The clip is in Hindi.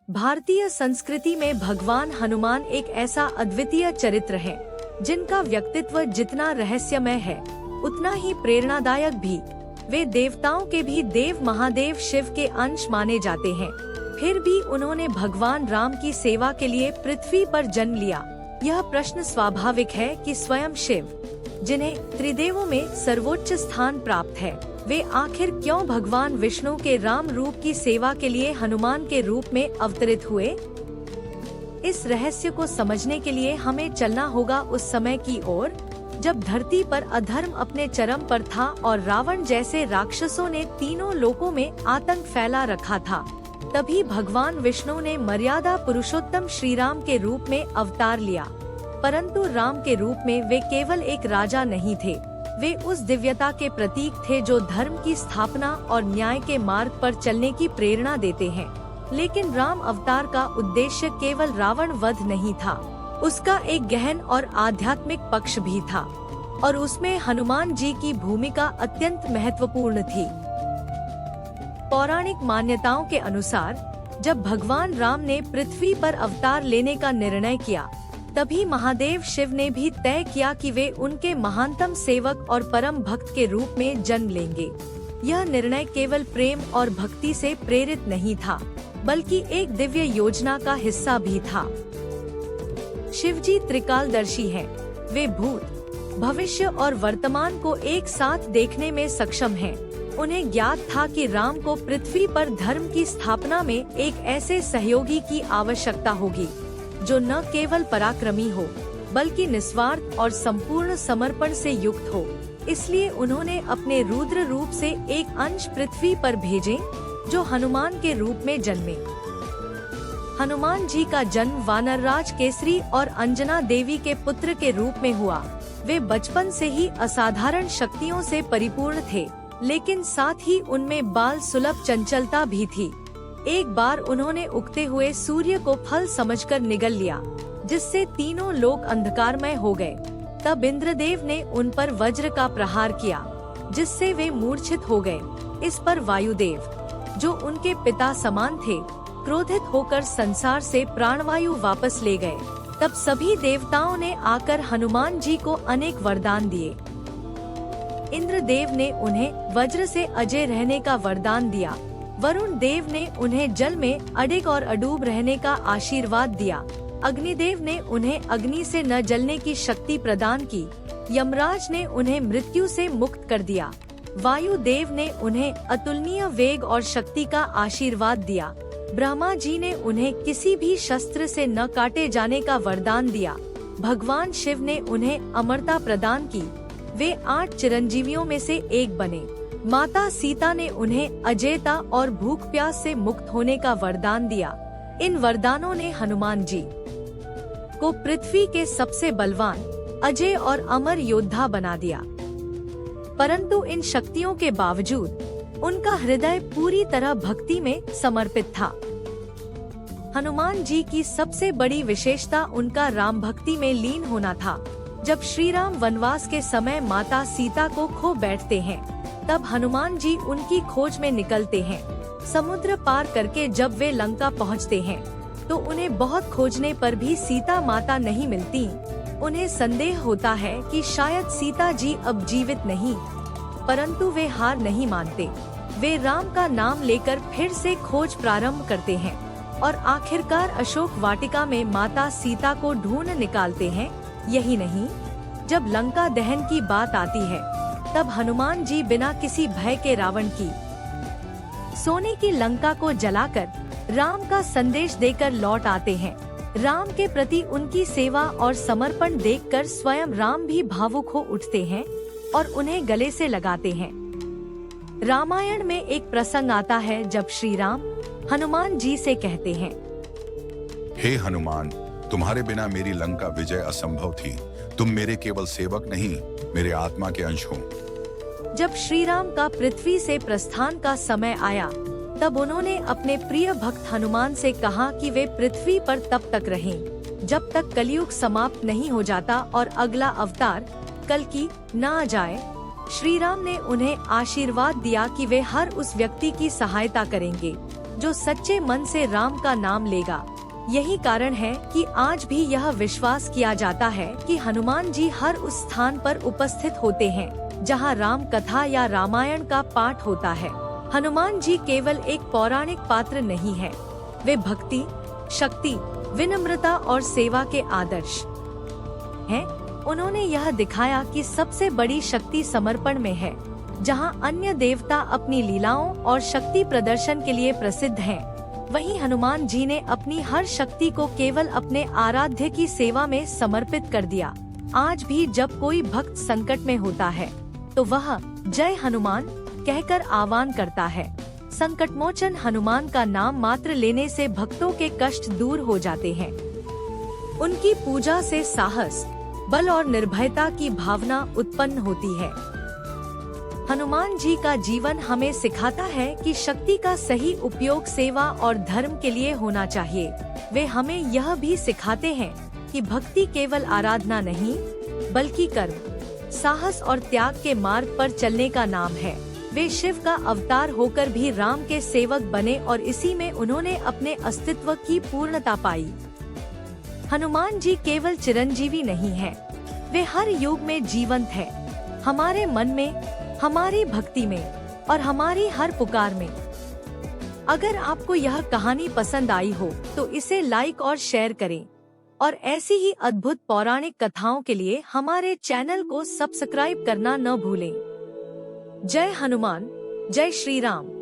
भारतीय संस्कृति में भगवान हनुमान एक ऐसा अद्वितीय चरित्र है जिनका व्यक्तित्व जितना रहस्यमय है उतना ही प्रेरणादायक भी। वे देवताओं के भी देव महादेव शिव के अंश माने जाते हैं। फिर भी उन्होंने भगवान राम की सेवा के लिए पृथ्वी पर जन्म लिया। यह प्रश्न स्वाभाविक है कि स्वयं शिव, जिन्हें त्रिदेवों में सर्वोच्च स्थान प्राप्त है, वे आखिर क्यों भगवान विष्णु के राम रूप की सेवा के लिए हनुमान के रूप में अवतरित हुए? इस रहस्य को समझने के लिए हमें चलना होगा उस समय की ओर जब धरती पर अधर्म अपने चरम पर था और रावण जैसे राक्षसों ने तीनों लोकों में आतंक फैला रखा था। तभी भगवान विष्णु ने मर्यादा पुरुषोत्तम श्री राम के रूप में अवतार लिया। परंतु राम के रूप में वे केवल एक राजा नहीं थे, वे उस दिव्यता के प्रतीक थे जो धर्म की स्थापना और न्याय के मार्ग पर चलने की प्रेरणा देते हैं। लेकिन राम अवतार का उद्देश्य केवल रावण वध नहीं था, उसका एक गहन और आध्यात्मिक पक्ष भी था और उसमें हनुमान जी की भूमिका अत्यंत महत्वपूर्ण थी। पौराणिक मान्यताओं के अनुसार जब भगवान राम ने पृथ्वी पर अवतार लेने का निर्णय किया, तभी महादेव शिव ने भी तय किया कि वे उनके महानतम सेवक और परम भक्त के रूप में जन्म लेंगे। यह निर्णय केवल प्रेम और भक्ति से प्रेरित नहीं था, बल्कि एक दिव्य योजना का हिस्सा भी था। शिवजी त्रिकालदर्शी हैं। वे भूत, भविष्य और वर्तमान को एक साथ देखने में सक्षम हैं। उन्हें ज्ञात था कि राम को पृथ्वी पर धर्म की स्थापना में एक ऐसे सहयोगी की आवश्यकता होगी जो न केवल पराक्रमी हो, बल्कि निस्वार्थ और संपूर्ण समर्पण से युक्त हो। इसलिए उन्होंने अपने रुद्र रूप से एक अंश पृथ्वी पर भेजे जो हनुमान के रूप में जन्मे। हनुमान जी का जन्म वानरराज केसरी और अंजना देवी के पुत्र के रूप में हुआ। वे बचपन से ही असाधारण शक्तियों से परिपूर्ण थे, लेकिन साथ ही उनमें बाल सुलभ चंचलता भी थी। एक बार उन्होंने उगते हुए सूर्य को फल समझकर निगल लिया, जिससे तीनों लोक अंधकारमय हो गए। तब इंद्रदेव ने उन पर वज्र का प्रहार किया, जिससे वे मूर्छित हो गए। इस पर वायुदेव, जो उनके पिता समान थे, क्रोधित होकर संसार से प्राणवायु वापस ले गए। तब सभी देवताओं ने आकर हनुमान जी को अनेक वरदान दिए। इंद्रदेव ने उन्हें वज्र से अजय रहने का वरदान दिया। वरुण देव ने उन्हें जल में अडिग और अडूब रहने का आशीर्वाद दिया। अग्निदेव ने उन्हें अग्नि से न जलने की शक्ति प्रदान की। यमराज ने उन्हें मृत्यु से मुक्त कर दिया। वायुदेव ने उन्हें अतुलनीय वेग और शक्ति का आशीर्वाद दिया। ब्रह्मा जी ने उन्हें किसी भी शस्त्र से न काटे जाने का वरदान दिया। भगवान शिव ने उन्हें अमरता प्रदान की। वे 8 चिरंजीवियों में से एक बने। माता सीता ने उन्हें अजेयता और भूख प्यास से मुक्त होने का वरदान दिया। इन वरदानों ने हनुमान जी को पृथ्वी के सबसे बलवान, अजय और अमर योद्धा बना दिया। परंतु इन शक्तियों के बावजूद उनका हृदय पूरी तरह भक्ति में समर्पित था। हनुमान जी की सबसे बड़ी विशेषता उनका राम भक्ति में लीन होना था। जब श्री राम वनवास के समय माता सीता को खो बैठते हैं, तब हनुमान जी उनकी खोज में निकलते हैं। समुद्र पार करके जब वे लंका पहुंचते हैं, तो उन्हें बहुत खोजने पर भी सीता माता नहीं मिलती। उन्हें संदेह होता है कि शायद सीता जी अब जीवित नहीं, परंतु वे हार नहीं मानते। वे राम का नाम लेकर फिर से खोज प्रारंभ करते हैं और आखिरकार अशोक वाटिका में माता सीता को ढूंढ निकालते हैं। यही नहीं, जब लंका दहन की बात आती है, तब हनुमान जी बिना किसी भय के रावण की सोने की लंका को जलाकर राम का संदेश देकर लौट आते हैं। राम के प्रति उनकी सेवा और समर्पण देखकर स्वयं राम भी भावुक हो उठते हैं और उन्हें गले से लगाते हैं। रामायण में एक प्रसंग आता है जब श्री राम हनुमान जी से कहते हैं, हे हनुमान, तुम्हारे बिना मेरी लंका विजय असंभव थी। तुम मेरे केवल सेवक नहीं, मेरे आत्मा के अंश हो। जब श्री राम का पृथ्वी से प्रस्थान का समय आया, तब उन्होंने अपने प्रिय भक्त हनुमान से कहा कि वे पृथ्वी पर तब तक रहें जब तक कलयुग समाप्त नहीं हो जाता और अगला अवतार कल्कि न आ जाए। श्री राम ने उन्हें आशीर्वाद दिया कि वे हर उस व्यक्ति की सहायता करेंगे जो सच्चे मन से राम का नाम लेगा। यही कारण है कि आज भी यह विश्वास किया जाता है कि हनुमान जी हर उस स्थान पर उपस्थित होते हैं जहां राम कथा या रामायण का पाठ होता है। हनुमान जी केवल एक पौराणिक पात्र नहीं है, वे भक्ति, शक्ति, विनम्रता और सेवा के आदर्श हैं। उन्होंने यह दिखाया कि सबसे बड़ी शक्ति समर्पण में है। जहां अन्य देवता अपनी लीलाओं और शक्ति प्रदर्शन के लिए प्रसिद्ध हैं, वहीं हनुमान जी ने अपनी हर शक्ति को केवल अपने आराध्य की सेवा में समर्पित कर दिया। आज भी जब कोई भक्त संकट में होता है तो वह जय हनुमान कहकर आह्वान करता है। संकटमोचन हनुमान का नाम मात्र लेने से भक्तों के कष्ट दूर हो जाते हैं। उनकी पूजा से साहस, बल और निर्भयता की भावना उत्पन्न होती है। हनुमान जी का जीवन हमें सिखाता है कि शक्ति का सही उपयोग सेवा और धर्म के लिए होना चाहिए। वे हमें यह भी सिखाते हैं कि भक्ति केवल आराधना नहीं, बल्कि कर्म, साहस और त्याग के मार्ग पर चलने का नाम है। वे शिव का अवतार होकर भी राम के सेवक बने और इसी में उन्होंने अपने अस्तित्व की पूर्णता पाई। हनुमान जी केवल चिरंजीवी नहीं हैं, वे हर युग में जीवंत हैं, हमारे मन में, हमारी भक्ति में और हमारी हर पुकार में। अगर आपको यह कहानी पसंद आई हो तो इसे लाइक और शेयर करें और ऐसी ही अद्भुत पौराणिक कथाओं के लिए हमारे चैनल को सब्सक्राइब करना न भूलें। जय हनुमान, जय श्री राम।